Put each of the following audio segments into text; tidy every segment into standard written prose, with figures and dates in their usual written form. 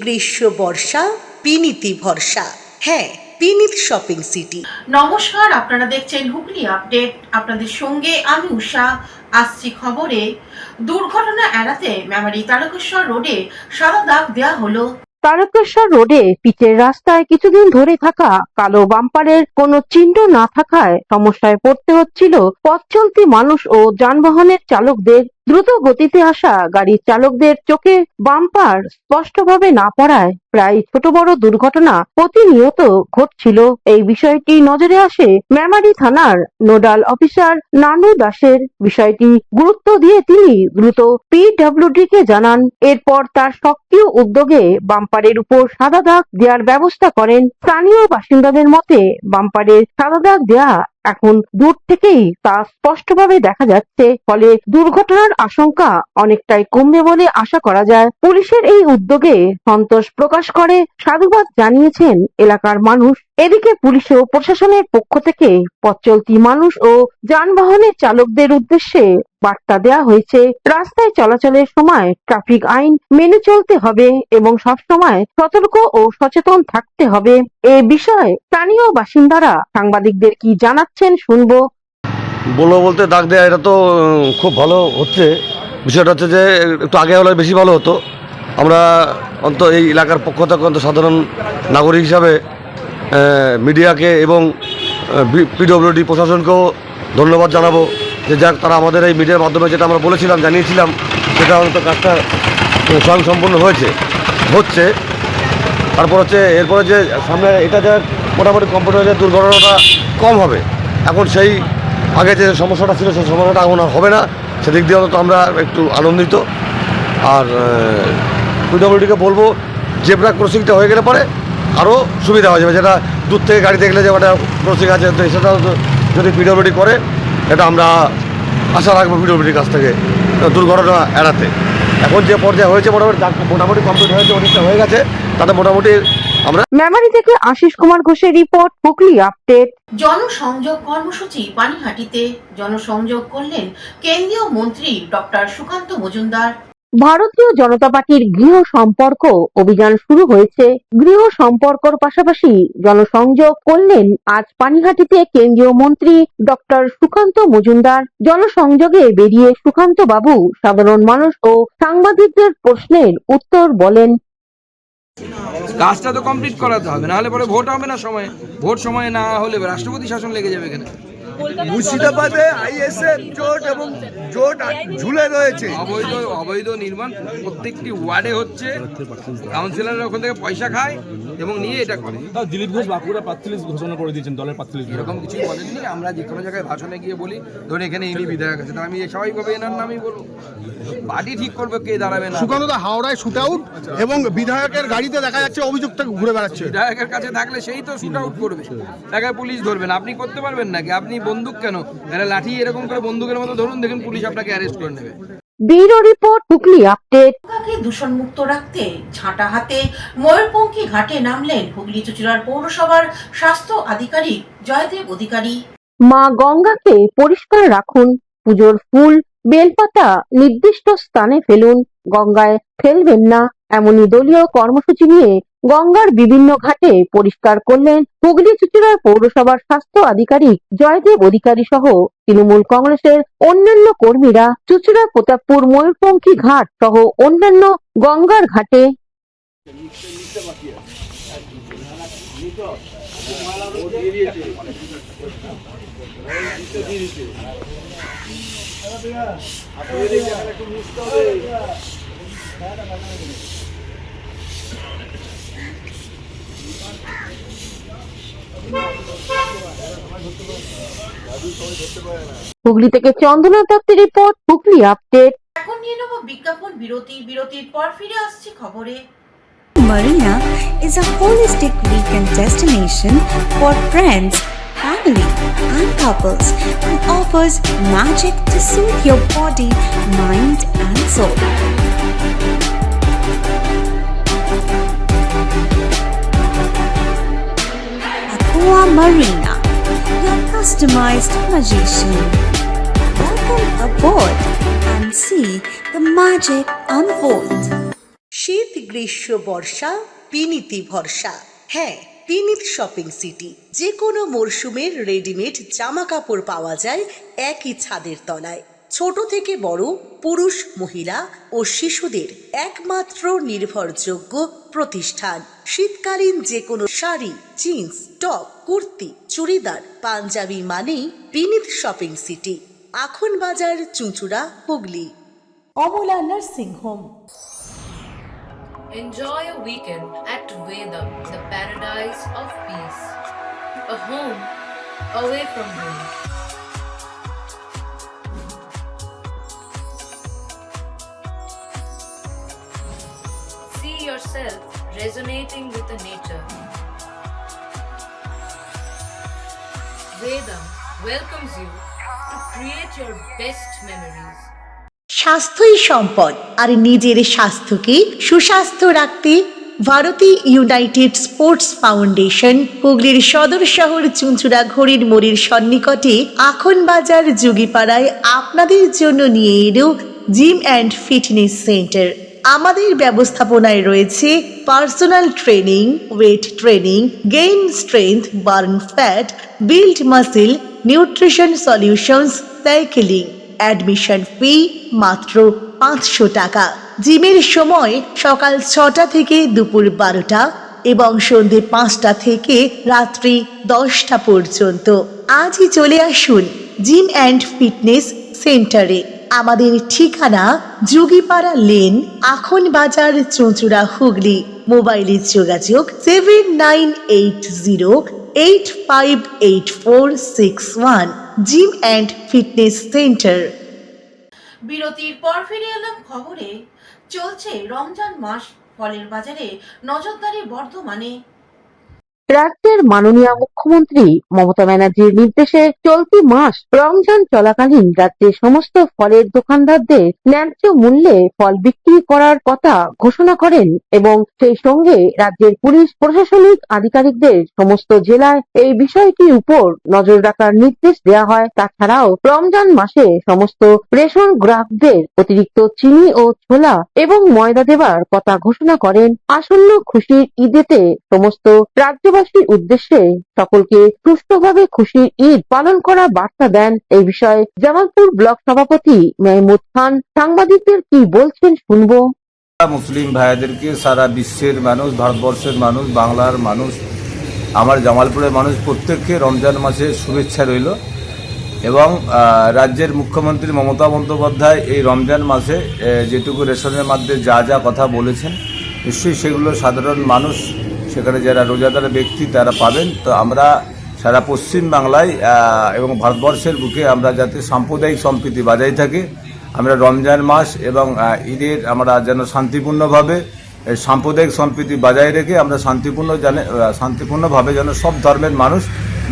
গ্রীষ্ম বর্ষা বিনীতি ভরসা। হ্যাঁ, বিনীত শপিং সিটি। নমস্কার, আপনারা দেখছেন হুগলি আপডেট। আপনাদের সঙ্গে আমি উষা। আসছি খবরে। দুর্ঘটনা এড়াতে মেমারি তারকেশ্বর রোডে সাদা দাগ দেওয়া হলো। তারকেশ্বর রোডে পিচের রাস্তায় কিছুদিন ধরে থাকা কালো বাম্পারের কোনো চিহ্ন না থাকায় সমস্যায় পড়তে হচ্ছিল পথ চলতি মানুষ ও যানবাহনের চালকদের। দ্রুত গতিতে আসা গাড়ির চালকদের চোখে বাম্পার স্পষ্টভাবে না পড়ায় প্রায় ছোট বড় দুর্ঘটনা প্রতিনিয়ত ঘটছিল। এই বিষয়টি নজরে আসে মেমারি থানার নোডাল অফিসার নানু দাসের। বিষয়টি গুরুত্ব দিয়ে তিনি দ্রুত পিডব্লিউডি কে জানান। এরপর তার সক্রিয় উদ্যোগে বাম্পারের উপর সাদা দাগ দেওয়ার ব্যবস্থা করেন। স্থানীয় বাসিন্দাদের মতে বাম্পারের সাদা দাগ দেয়া এখন দূর থেকেই তা স্পষ্টভাবে দেখা যাচ্ছে, ফলে দুর্ঘটনার আশঙ্কা অনেকটাই কমবে বলে আশা করা যায়। পুলিশের এই উদ্যোগে সন্তোষ প্রকাশ করে সাধুবাদ জানিয়েছেন এলাকার মানুষ। এদিকে পুলিশ ও প্রশাসনের পক্ষ থেকে পথ চলতি মানুষ ও যানবাহনের চালকদের উদ্দেশ্যে বার্তা দেওয়া হয়েছে, রাস্তায় চলাচলের সময় ট্রাফিক আইন মেনে চলতে হবে এবং সবসময় সতর্ক ও সচেতন থাকতে হবে। এ বিষয়ে স্থানীয় বাসিন্দারা সাংবাদিকদের কি জানাচ্ছেন শুনবো। বলতে দাগ দেয়া এটা তো খুব ভালো হচ্ছে। বিষয়টা হচ্ছে যে একটু আগে হলে বেশি ভালো হতো। আমরা অন্তত এই এলাকার পক্ষ থেকে অন্তত সাধারণ নাগরিক হিসাবে মিডিয়াকে এবং পিডব্লিউডি প্রশাসনকেও ধন্যবাদ জানাবো যে যাক তারা আমাদের এই মিডিয়ার মাধ্যমে যেটা আমরা বলেছিলাম জানিয়েছিলাম সেটা অন্তত কাজটা স্বয়ংসম্পূর্ণ হচ্ছে। তারপর হচ্ছে এরপরে যে সামনে এটা যে মোটামুটি কম্পিউটার যে দুর্ঘটনাটা কম হবে, এখন সেই আগে যে সমস্যাটা ছিল সেই সমস্যাটা এখন আর হবে না। সেদিক দিয়ে অন্তত আমরা একটু আনন্দিত। আর পিডব্লিউডিকে বলবো জেব্রা ক্রসিংটা হয়ে গেলে পরে আরও সুবিধা হয়ে যাবে, যেটা দূর থেকে গাড়ি দেখলে যে ওটা ক্রসিং আছে সেটা যদি পিডব্লিউডি করে এটা আমরা আশা রাখবো পিডব্লিউডির কাছ থেকে দুর্ঘটনা এড়াতে। এখন যে পর্যায়ে হয়েছে মোটামুটি কমপ্লিট হয়েছে, অনেকটা হয়ে গেছে, তাতে মোটামুটি আমরা। মেমারি থেকে আশিস কুমার ঘোষের রিপোর্ট, হুগলি আপডেট। জনসংযোগ কর্মসূচি পানিহাটিতে জনসংযোগ করলেন কেন্দ্রীয় মন্ত্রী ডক্টর সুকান্ত মজুমদার। ভারতীয় জনতা পার্টির গৃহ সম্পর্ক অভিযান শুরু হয়েছে। গৃহ সম্পর্কর পাশাপাশি জনসংযোগ করলেন আজ পানিহাটিতে কেন্দ্রীয় মন্ত্রী ডক্টর সুকান্ত মজুমদার। জনসংযোগে বেরিয়ে সুকান্ত বাবু সাধারণ মানুষ ও সাংবাদিকদের প্রশ্নের উত্তর বলেন। কাজটা তো কমপ্লিট করাতে হবে, নাহলে পরে ভোট হবে না সময়ে। ভোট সময়ে না হলে রাষ্ট্রপতি শাসন লেগে যাবে এখানে। মুর্শিদাবাদে আইএসএফ জোট এবং জোট ঝুলে রয়েছে। অবৈধ নির্মাণ প্রত্যেকটি ওয়ার্ডে হচ্ছে। কাউন্সিলররা ওখান থেকে পয়সা খায় এবং নিয়ে এটা করে। দিলীপ ঘোষ বাঁকুড়া প্রার্থী লিস্ট ঘোষণা করে দিয়েছেন, দলের প্রার্থী লিস্ট। এরকম কিছুই বলেননি। আমরা যে কোনো জায়গায় ভাষণে গিয়ে বলি ধরুন এখানে ইনি বিধায়ক আছে, তো আমি স্বাভাবিকভাবে এনার নামই বলবো। পার্টি ঠিক করবে কে দাঁড়াবে না। সুকান্তদা হাওড়ায় শুট আউট এবং বিধায়কের গাড়িতে দেখা যাচ্ছে অভিযুক্ত ঘুরে বেড়াচ্ছে। বিধায়কের কাছে থাকলে সেই তো শুট আউট করবে, তাকে পুলিশ ধরবেন। আপনি করতে পারবেন নাকি? আপনি বন্দুক কেন লাঠি এরকম করে বন্দুকের মতো ধরুন, দেখুন পুলিশ আপনাকে অ্যারেস্ট করে নেবে। Bureau report, Hooghly update. গঙ্গাকে দূষণ মুক্ত রাখতে ঝাঁটা হাতে ময়ূরপঙ্খী ঘাটে নামলেন হুগলি চুঁচুড়ার পৌরসভার স্বাস্থ্য আধিকারিক জয়দেব অধিকারী। মা গঙ্গাকে পরিষ্কার রাখুন, পুজোর ফুল বেলপাতা নির্দিষ্ট স্থানে ফেলুন, গঙ্গায় ফেলবেন না, এমনই দলীয় কর্মসূচি নিয়ে গঙ্গার বিভিন্ন ঘাটে পরিষ্কার করলেন হুগলি চুঁচুড়ার পৌরসভার স্বাস্থ্য আধিকারিক জয়দেব অধিকারী সহ তৃণমূল কংগ্রেসের অন্যান্য কর্মীরা। চুঁচুড়া, প্রতাপপুর, ময়ূরপঙ্খী ঘাট সহ অন্যান্য গঙ্গার ঘাটে। হুগলি থেকে চন্দনা দত্তের রিপোর্ট, হুগলি আপডেট। এখন নিয়ে নেব বিজ্ঞাপন বিরতি। বিরতির পর ফিরে আসছি খবরে। Marina is a holistic weekend destination for friends, family, and couples and offers magic to soothe your body, mind, and soul. Aqua Marina, your customized magician. Welcome aboard and see the magic unfold. শীত গ্রীষ্ম বর্ষা পিনিতি ভরসা। হ্যাঁ, পিনিত shopping city. যে কোনো মরশুমের readymade জামা কাপড় পাওয়া যায় একই ছাদের তলায়। ছোট থেকে বড়, পুরুষ মহিলা ও শিশুদের একমাত্র নির্ভরযোগ্য প্রতিষ্ঠান। শীতকালীন যে কোনো শাড়ি, জিন্স, টপ, কুর্তি, চুড়িদার, পাঞ্জাবি মানেই পিনিত শপিং সিটি। আখন বাজার, চুঁচুড়া, Hooghly. Amala nursing home. Enjoy a weekend at Vedam, the paradise of peace. A home away from home. See yourself resonating with the nature. Vedam welcomes you to create your best memories. স্বাস্থ্যই সম্পদ, আর নিজের স্বাস্থ্যকে সুস্বাস্থ্য রাখতে Bharati United sports foundation হুগলির সদর শহর চুঁচুড়া ঘড়ির মোড়ের সন্নিকটে আখন বাজার যুগিপাড়ায় আপনাদের জন্য নিয়ে এলো জিম অ্যান্ড ফিটনেস সেন্টার। আমাদের ব্যবস্থাপনায় রয়েছে personal training, weight training, gain strength, burn fat, build muscle, nutrition solutions, cycling. Admission ফি মাত্র 500 টাকা। জিমের সময় সকাল 6টা থেকে দুপুর 12টা এবং সন্ধে 5টা থেকে রাত্রি 10টা পর্যন্ত। আজই চলে আসুন জিম অ্যান্ড ফিটনেস সেন্টারে। আমাদের ঠিকানা যুগিপাড়া লেন, আখন বাজার, চুঁচুড়া, হুগলি। মোবাইলে যোগাযোগ 7980858461। Gym and fitness centre. বিরতির পর ফিরে এলাম খবরে। চলছে রমজান মাস, ফলের বাজারে নজরদারি বর্ধমানে। রাজ্যের মাননীয় মুখ্যমন্ত্রী মমতা ব্যানার্জির নির্দেশে চলতি মাস রমজান চলাকালীন রাজ্যের সমস্ত ফলের দোকানদারদের ন্যায্য মূল্যে ফল বিক্রি করার কথা ঘোষণা করেন এবং সেই সঙ্গে রাজ্যের পুলিশ প্রশাসনিক আধিকারিকদের সমস্ত জেলায় এই বিষয়টির উপর নজর রাখার নির্দেশ দেওয়া হয়। তাছাড়াও রমজান মাসে সমস্ত রেশন গ্রাহকদের অতিরিক্ত চিনি ও ছোলা এবং ময়দা দেওয়ার কথা ঘোষণা করেন। আসন্ন খুশির ঈদেতে সমস্ত রাজ্যবাসীর উদ্দেশ্যে সকলকে সুষ্ঠুভাবে খুশির ঈদ পালন করার বার্তা দেন। এই বিষয়ে জামালপুর ব্লক সভাপতি মেহমুদ খান সাংবাদিকদের কি বলছেন শুনবো। মুসলিম ভাইদেরকে সারা বিশ্বের মানুষ, ভারতবর্ষের মানুষ, বাংলার মানুষ, আমার জামালপুরের মানুষ প্রত্যেককে রমজান মাসে শুভেচ্ছা রইল এবং রাজ্যের মুখ্যমন্ত্রী মমতা বন্দ্যোপাধ্যায় এই রমজান মাসে যেটুকু রেশনের মাধ্যমে যা যা কথা বলেছেন নিশ্চয়ই সেগুলো সাধারণ মানুষ, সেখানে যারা রোজাদার ব্যক্তি তারা পাবেন। তো আমরা সারা পশ্চিম বাংলায় এবং ভারতবর্ষের বুকে আমরা যাতে সাম্প্রদায়িক সম্প্রীতি বজায় থাকে, আমরা রমজান মাস এবং ঈদের আমরা যেন শান্তিপূর্ণভাবে সাম্প্রদায়িক সম্প্রীতি বজায় রেখে আমরা শান্তিপূর্ণভাবে যেন সব ধর্মের মানুষ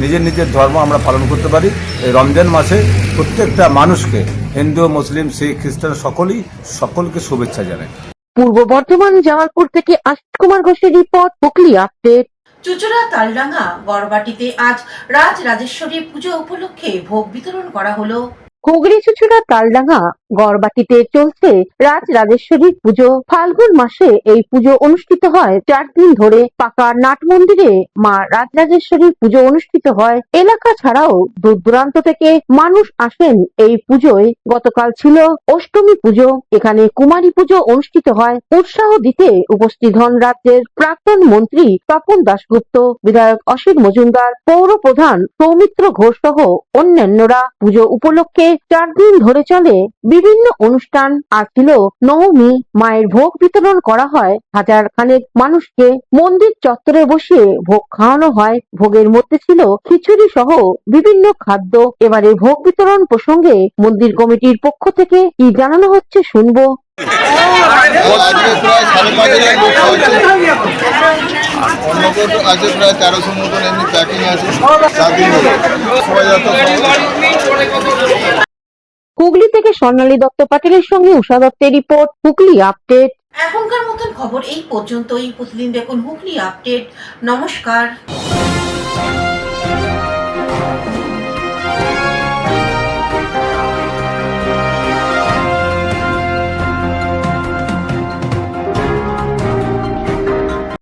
নিজের নিজের ধর্ম আমরা পালন করতে পারি। এই রমজান মাসে প্রত্যেকটা মানুষকে, হিন্দু, মুসলিম, শিখ, খ্রিস্টান সকলকে শুভেচ্ছা জানাই। পূর্ব বর্ধমান জামালপুর থেকে আশিস কুমার ঘোষের রিপোর্ট, হুগলি আপডেট। চুঁচুড়া তালডাঙ্গা গড়বাটিতে আজ রাজরাজেশ্বরী পুজো উপলক্ষে ভোগ বিতরণ করা হলো। হুগলি চুঁচুড়া তালডাঙ্গা গড়বাটিতে চলছে রাজরাজেশ্বরীর পুজো। ফাল্গুন মাসে এই পুজো অনুষ্ঠিত হয়। 4 দিন ধরে পাকা নাট মন্দিরে মা রাজরাজেশ্বরীর পুজো অনুষ্ঠিত হয়। এলাকা ছাড়াও দূর দূরান্ত থেকে মানুষ আসেন এই পুজোয়। গতকাল ছিল অষ্টমী পুজো। এখানে কুমারী পুজো অনুষ্ঠিত হয়। উৎসাহ দিতে উপস্থিত হন রাজ্যের প্রাক্তন মন্ত্রী তপন দাশগুপ্ত, বিধায়ক অসিত মজুমদার, পৌর প্রধান সৌমিত্র ঘোষ সহ অন্যান্যরা। পুজো উপলক্ষে 4 দিন ধরে চলে বিভিন্ন অনুষ্ঠান। আর ছিল নবমী, মায়ের ভোগ বিতরণ করা হয় হাজার খানেক মানুষকে। মন্দির চত্বরে বসিয়ে ভোগ খাওয়ানো হয়। ভোগের মধ্যে ছিল খিচুড়ি সহ বিভিন্ন খাদ্য। এবারে ভোগ বিতরণ প্রসঙ্গে মন্দির কমিটির পক্ষ থেকে কি জানানো হচ্ছে শুনবো। আছে প্রায় 1300 মতন এমনি প্যাকিং আছে। হুগলি থেকে স্বর্ণালী দত্ত পাটিলের সঙ্গে উষা দত্তের রিপোর্ট, হুগলি আপডেট। এখনকার মতন খবর এই পর্যন্তই। প্রতিদিন দেখুন হুগলি আপডেট। নমস্কার।